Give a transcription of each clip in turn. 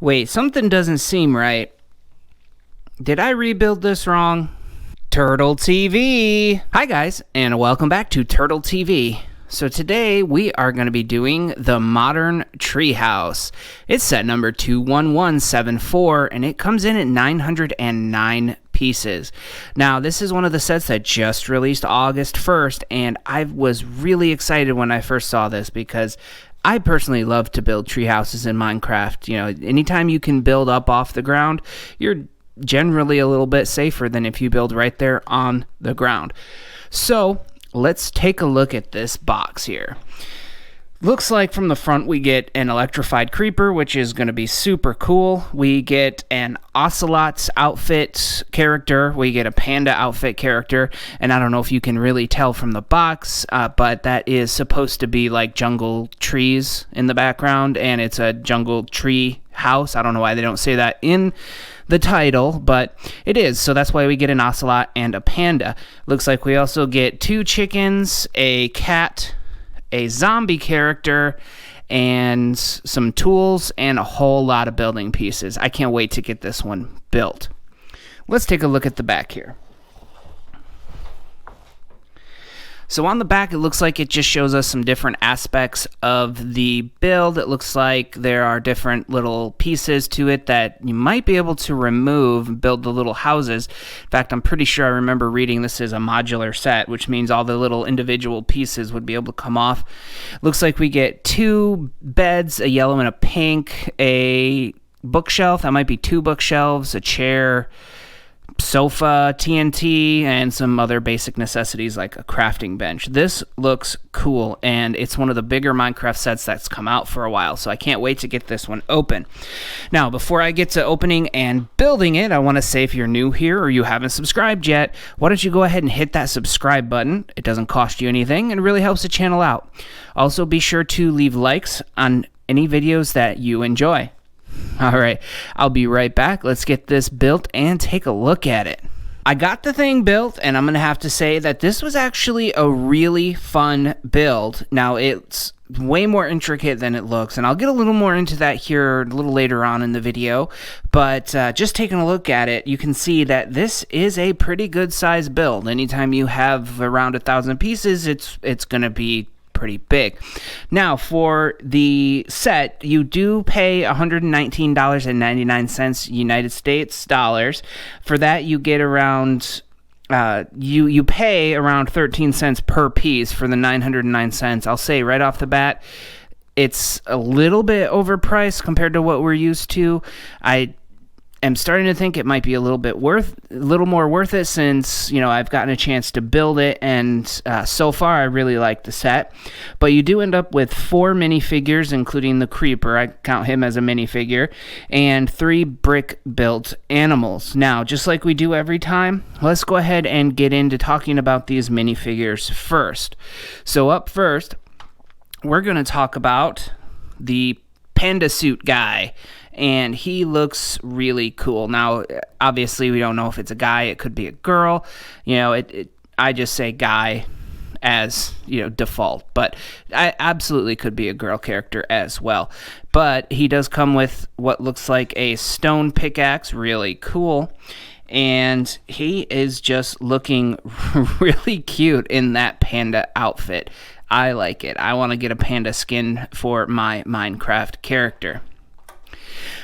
Wait, something doesn't seem right. Did I rebuild this wrong? Turtle TV! Hi guys, and welcome back to Turtle TV. So today we are going to be doing the Modern Treehouse. It's set number 21174, and it comes in at 909 pieces. Now, this is one of the sets that just released August 1st, and I was really excited when I first saw this because I personally love to build tree houses in Minecraft. You know, anytime you can build up off the ground, you're generally a little bit safer than if you build right there on the ground. So let's take a look at this box here. Looks like from the front we get an electrified creeper, which is going to be super cool. We get an ocelot's outfit character. We get a panda outfit character. And I don't know if you can really tell from the box, but that is supposed to be like jungle trees in the background. And it's a jungle tree house. I don't know why they don't say that in the title, but it is. So that's why we get an ocelot and a panda. Looks like we also get 2 chickens, a cat, a zombie character, and some tools, and a whole lot of building pieces. I can't wait to get this one built. Let's take a look at the back here. So on the back, it looks like it just shows us some different aspects of the build. It looks like there are different little pieces to it that you might be able to remove and build the little houses. In fact, I'm pretty sure I remember reading this is a modular set, which means all the little individual pieces would be able to come off. Looks like we get 2 beds, a yellow and a pink, a bookshelf. That might be 2 bookshelves, a chair, sofa, TNT, and some other basic necessities like a crafting bench. This looks cool, and it's one of the bigger Minecraft sets that's come out for a while, so I can't wait to get this one open. Now, before I get to opening and building it, I want to say if you're new here or you haven't subscribed yet, why don't you go ahead and hit that subscribe button. It doesn't cost you anything and it really helps the channel out. Also, be sure to leave likes on any videos that you enjoy. All right, I'll be right back. Let's get this built and take a look at it. I got the thing built, and I'm going to have to say that this was actually a really fun build. Now, it's way more intricate than it looks, and I'll get a little more into that here a little later on in the video. But just taking a look at it, you can see that this is a pretty good size build. Anytime you have around 1,000 pieces, it's going to be pretty big. Now, for the set, you do pay $119.99 United States dollars. For that, you get around you pay around 13 cents per piece for the 909 cents. I'll say right off the bat, it's a little bit overpriced compared to what we're used to. I am starting to think it might be a little more worth it since, you know, I've gotten a chance to build it, and so far I really like the set. But you do end up with 4 minifigures, including the creeper. I count him as a minifigure, and 3 brick built animals. Now, just like we do every time, let's go ahead and get into talking about these minifigures first. So up first, we're going to talk about the panda suit guy, and he looks really cool. Now, obviously, we don't know if it's a guy. It could be a girl. You know, I just say guy as, you know, default, but I absolutely could be a girl character as well. But he does come with what looks like a stone pickaxe, really cool. And he is just looking really cute in that panda outfit. I like it. I want to get a panda skin for my Minecraft character.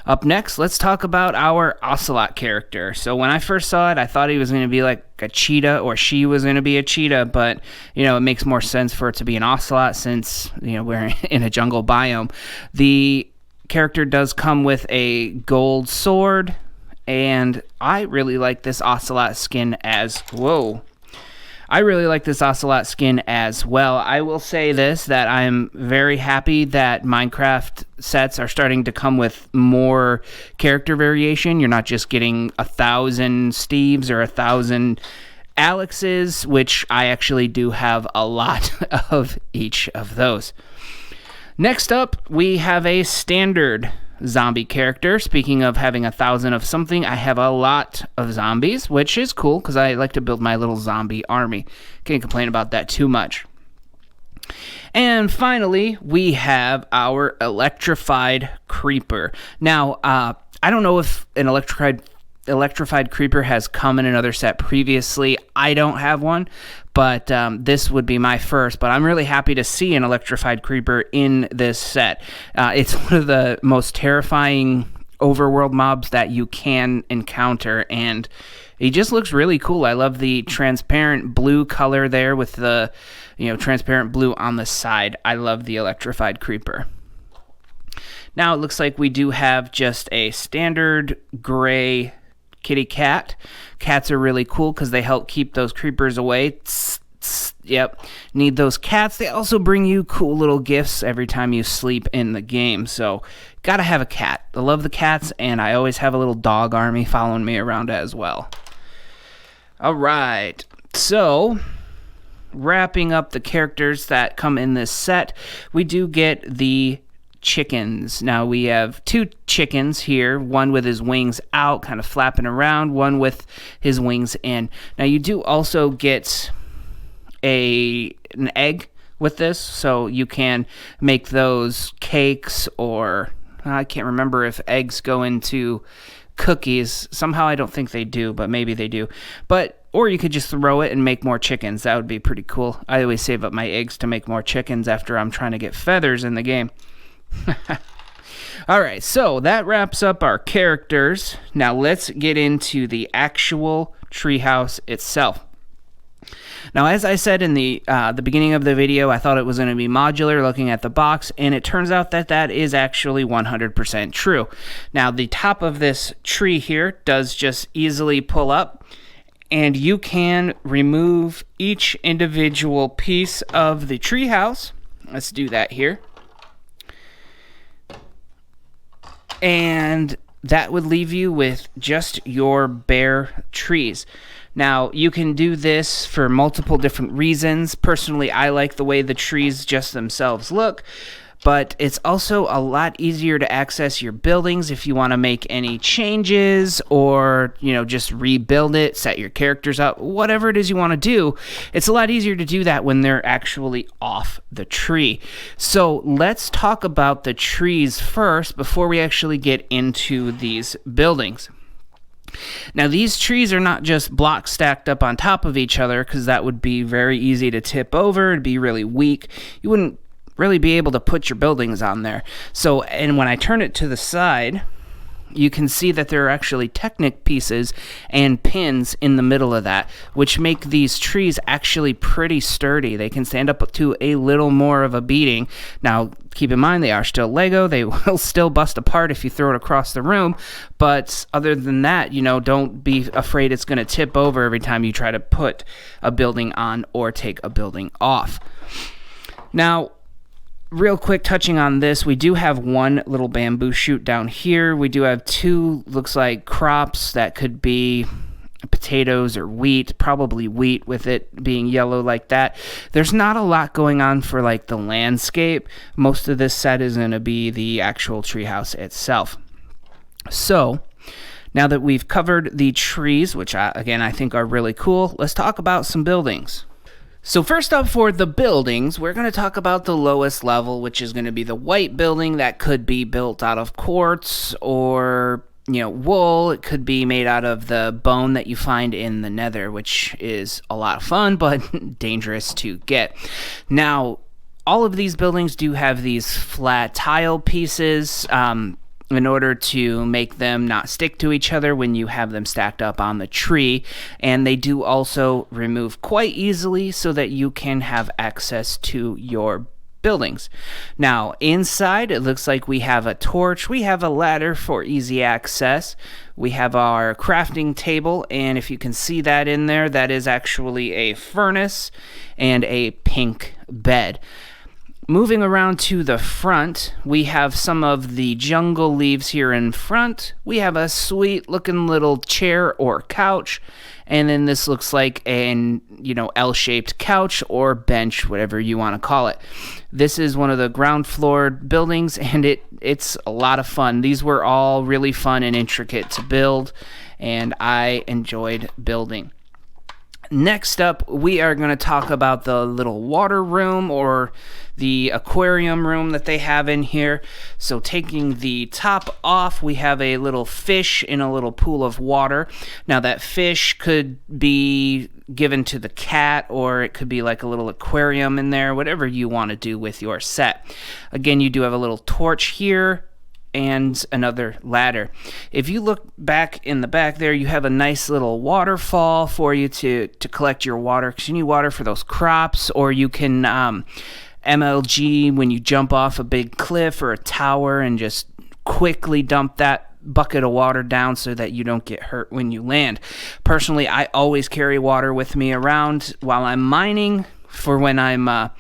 Up next, let's talk about our ocelot character. So when I first saw it, I thought he was going to be like a cheetah, or she was going to be a cheetah, but, you know, it makes more sense for it to be an ocelot since, you know, we're in a jungle biome. The character does come with a gold sword, and I really like this ocelot skin as well. I really like this ocelot skin as well. I will say this, that I'm very happy that Minecraft sets are starting to come with more character variation. You're not just getting 1,000 Steves or 1,000 Alexes, which I actually do have a lot of each of those. Next up, we have a standard zombie character. Speaking of having 1,000 of something, I have a lot of zombies, which is cool because I like to build my little zombie army. Can't complain about that too much. And finally, we have our electrified creeper. Now, I don't know if an electrified creeper has come in another set previously. I don't have one, but this would be my first. But I'm really happy to see an electrified creeper in this set. It's one of the most terrifying overworld mobs that you can encounter, and he just looks really cool. I love the transparent blue color there with the, transparent blue on the side. I love the electrified creeper. Now it looks like we do have just a standard gray kitty cat. Cats are really cool because they help keep those creepers away. Yep, need those cats. They also bring you cool little gifts every time you sleep in the game, so gotta have a cat. I love the cats, and I always have a little dog army following me around as well. Alright, so wrapping up the characters that come in this set, we do get the chickens. Now we have two chickens here, one with his wings out, kind of flapping around, one with his wings in. Now you do also get an egg with this, so you can make those cakes, or I can't remember if eggs go into cookies. Somehow I don't think they do, but maybe they do. Or you could just throw it and make more chickens. That would be pretty cool. I always save up my eggs to make more chickens after I'm trying to get feathers in the game. Alright, so that wraps up our characters. Now let's get into the actual treehouse itself. Now, as I said in the beginning of the video, I thought it was going to be modular looking at the box, and it turns out that that is actually 100% true. Now, the top of this tree here does just easily pull up, and you can remove each individual piece of the treehouse. Let's do that here. And that would leave you with just your bare trees. Now, you can do this for multiple different reasons. Personally, I like the way the trees just themselves look, but it's also a lot easier to access your buildings if you want to make any changes or, just rebuild it, set your characters up, whatever it is you want to do. It's a lot easier to do that when they're actually off the tree. So let's talk about the trees first before we actually get into these buildings. Now, these trees are not just blocks stacked up on top of each other, because that would be very easy to tip over. It'd be really weak. You wouldn't really be able to put your buildings on there. So, and when I turn it to the side, you can see that there are actually Technic pieces and pins in the middle of that, which make these trees actually pretty sturdy. They can stand up to a little more of a beating. Now, keep in mind, they are still Lego. They will still bust apart if you throw it across the room. But other than that, don't be afraid it's going to tip over every time you try to put a building on or take a building off. Now, real quick, touching on this, we do have one little bamboo shoot down here. We do have two, looks like, crops that could be potatoes or wheat, probably wheat with it being yellow like that. There's not a lot going on for like the landscape. Most of this set is going to be the actual treehouse itself. So, now that we've covered the trees, which I think are really cool, let's talk about some buildings. So first up, for the buildings, we're going to talk about the lowest level, which is going to be the white building that could be built out of quartz or, wool. It could be made out of the bone that you find in the nether, which is a lot of fun, but dangerous to get. Now, all of these buildings do have these flat tile pieces, in order to make them not stick to each other when you have them stacked up on the tree. And they do also remove quite easily so that you can have access to your buildings. Now, inside, it looks like we have a torch. We have a ladder for easy access. We have our crafting table, and if you can see that in there, that is actually a furnace and a pink bed. Moving around to the front, we have some of the jungle leaves here in front. We have a sweet looking little chair or couch. And then this looks like an, L-shaped couch or bench, whatever you want to call it. This is one of the ground floor buildings, and it's a lot of fun. These were all really fun and intricate to build, and I enjoyed building. Next up, we are going to talk about the little water room or the aquarium room that they have in here. So taking the top off, we have a little fish in a little pool of water. Now that fish could be given to the cat, or it could be like a little aquarium in there, whatever you want to do with your set. Again, you do have a little torch here and another ladder. If you look back in the back there, you have a nice little waterfall for you to collect your water, because you need water for those crops, or you can MLG when you jump off a big cliff or a tower and just quickly dump that bucket of water down so that you don't get hurt when you land. Personally, I always carry water with me around while I'm mining, for when I'm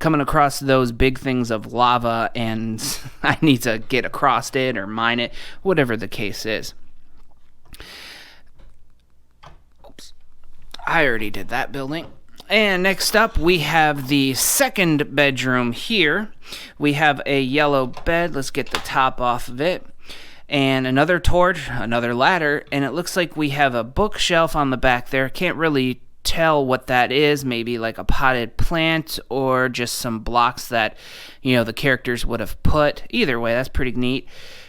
coming across those big things of lava and I need to get across it or mine it, whatever the case is. Oops. I already did that building. And next up, we have the second bedroom here. We have a yellow bed. Let's get the top off of it. And another torch, another ladder, and it looks like we have a bookshelf on the back there. Can't really tell what that is. Maybe like a potted plant or just some blocks that, you know, the characters would have put. Either way, that's pretty neat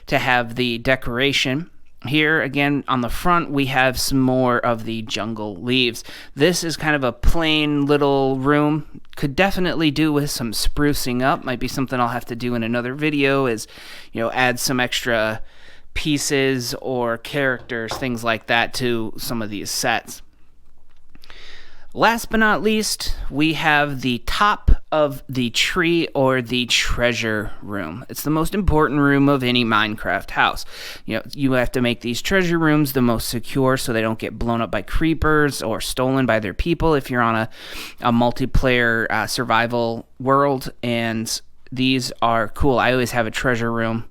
to have the decoration. Here again on the front, we have some more of the jungle leaves. This is kind of a plain little room. Could definitely do with some sprucing up. Might be something I'll have to do in another video, is, you know, add some extra pieces or characters, things like that, to some of these sets. Last but not least, we have the top of the tree, or the treasure room. It's the most important room of any Minecraft house. You know, you have to make these treasure rooms the most secure so they don't get blown up by creepers or stolen by their people if you're on a multiplayer survival world. And these are cool. I always have a treasure room.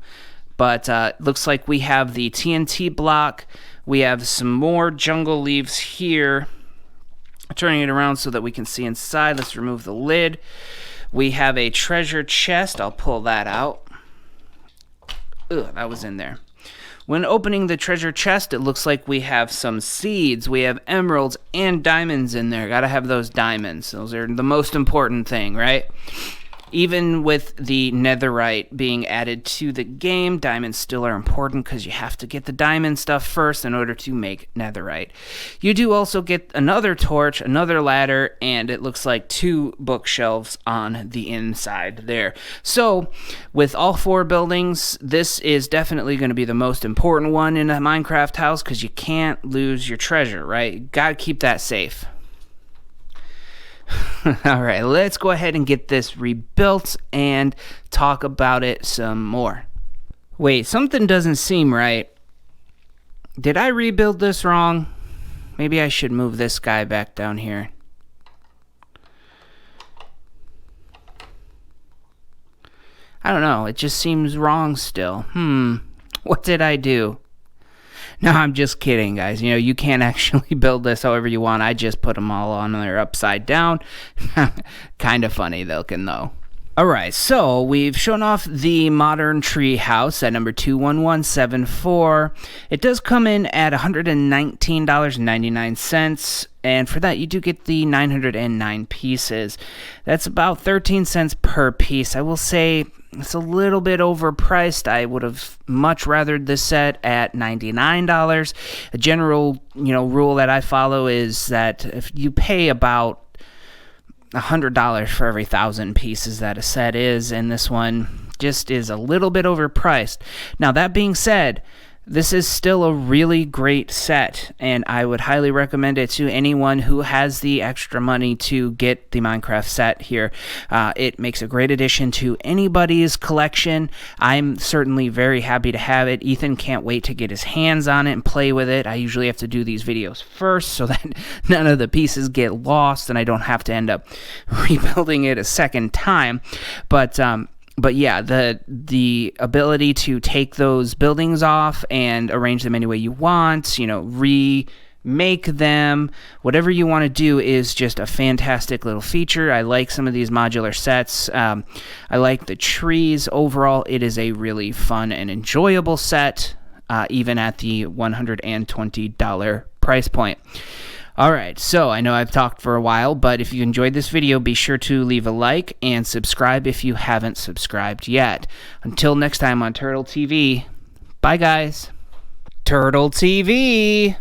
But looks like we have the TNT block. We have some more jungle leaves here. Turning it around so that we can see inside. Let's remove the lid. We have a treasure chest. I'll pull that out. Ugh, that was in there. When opening the treasure chest, it looks like we have some seeds. We have emeralds and diamonds in there. Gotta have those diamonds. Those are the most important thing, right? Even with the netherite being added to the game, diamonds still are important because you have to get the diamond stuff first in order to make netherite. You do also get another torch, another ladder, and it looks like 2 bookshelves on the inside there. So, with all 4 buildings, this is definitely going to be the most important one in a Minecraft house, because you can't lose your treasure, right? You gotta keep that safe. All right, let's go ahead and get this rebuilt and talk about it some more. Wait, something doesn't seem right. Did I rebuild this wrong? Maybe I should move this guy back down here. I don't know, it just seems wrong still. What did I do? No, I'm just kidding, guys. You know, you can't actually build this however you want. I just put them all on there upside down. Kind of funny looking, though. Alright, so we've shown off the modern treehouse at number 21174. It does come in at $119.99, and for that you do get the 909 pieces. That's about 13 cents per piece. I will say it's a little bit overpriced. I would have much rathered this set at $99. A general, rule that I follow is that if you pay about $100 for every 1,000 pieces that a set is, and this one just is a little bit overpriced. Now, that being said, this is still a really great set, and I would highly recommend it to anyone who has the extra money to get the Minecraft set here. It makes a great addition to anybody's collection. I'm certainly very happy to have it. Ethan can't wait to get his hands on it and play with it. I usually have to do these videos first so that none of the pieces get lost and I don't have to end up rebuilding it a second time. But yeah, the ability to take those buildings off and arrange them any way you want, remake them, whatever you want to do is just a fantastic little feature. I like some of these modular sets. I like the trees. Overall, it is a really fun and enjoyable set, even at the $120 price point. All right, so I know I've talked for a while, but if you enjoyed this video, be sure to leave a like and subscribe if you haven't subscribed yet. Until next time on Turtle TV, bye guys. Turtle TV!